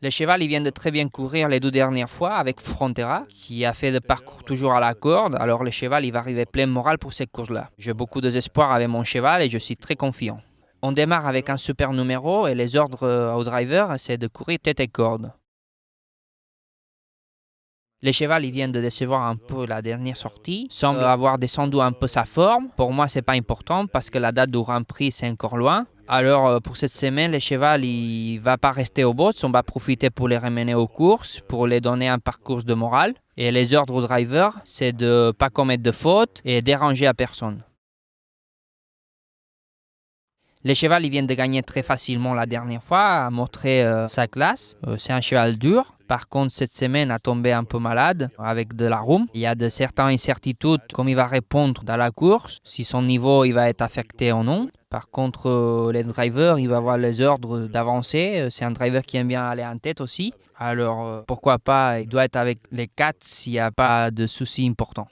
Le cheval, il vient de très bien courir les 2 dernières fois avec Frontera, qui a fait le parcours toujours à la corde. Alors le cheval, il va arriver plein moral pour cette course-là. J'ai beaucoup d'espoir avec mon cheval et je suis très confiant. On démarre avec un super numéro et les ordres au driver, c'est de courir tête et corde. Le cheval, il vient de décevoir un peu la dernière sortie, semble avoir descendu un peu sa forme. Pour moi, c'est pas important parce que la date du Grand Prix, c'est encore loin. Alors, pour cette semaine, le cheval, il va pas rester au box. On va profiter pour les ramener aux courses, pour les donner un parcours de morale. Et les ordres au driver, c'est de pas commettre de fautes et déranger à personne. Le cheval, il vient de gagner très facilement la dernière fois, a montré sa classe. C'est un cheval dur. Par contre, cette semaine, a tombé un peu malade avec de la rhume. Il y a de certaines incertitudes, comme il va répondre dans la course, si son niveau il va être affecté ou non. Par contre, les drivers, il va avoir les ordres d'avancer. C'est un driver qui aime bien aller en tête aussi. Alors, pourquoi pas, il doit être avec les 4 s'il n'y a pas de soucis importants.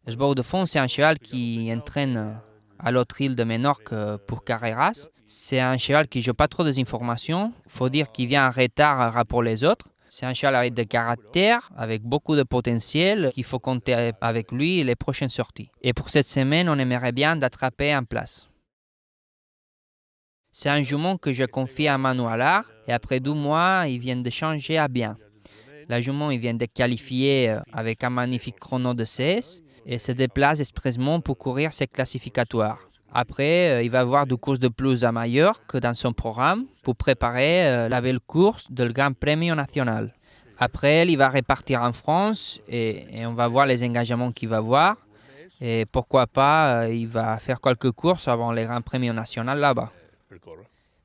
Le Beau de Fond, c'est un cheval qui entraîne à l'autre île de Ménorque pour Carreras. C'est un cheval qui ne joue pas trop d'informations. Il faut dire qu'il vient en retard rapport les autres. C'est un cheval avec de caractère, avec beaucoup de potentiel, qu'il faut compter avec lui les prochaines sorties. Et pour cette semaine, on aimerait bien d'attraper en place. C'est un jument que je confie à Manu Allard et après 2 mois, il vient de changer à bien. La jument, il vient de qualifier avec un magnifique chrono de 16 et se déplace expressément pour courir ses classificatoires. Après, il va avoir des courses de plus à Majorque dans son programme pour préparer la belle course du Grand Premio National. Après, il va repartir en France et on va voir les engagements qu'il va avoir. Et pourquoi pas, il va faire quelques courses avant le Grand Premio National là-bas.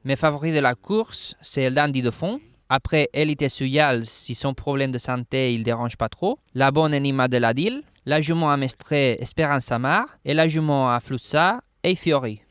Mes favoris de la course, c'est le Dandy de Fond. Après, Elite Suyal, si son problème de santé il ne dérange pas trop. La bonne Enima de la Dille. La jument à Mestré, Espérance Samar. Et la jument à Flussa, et Fiori.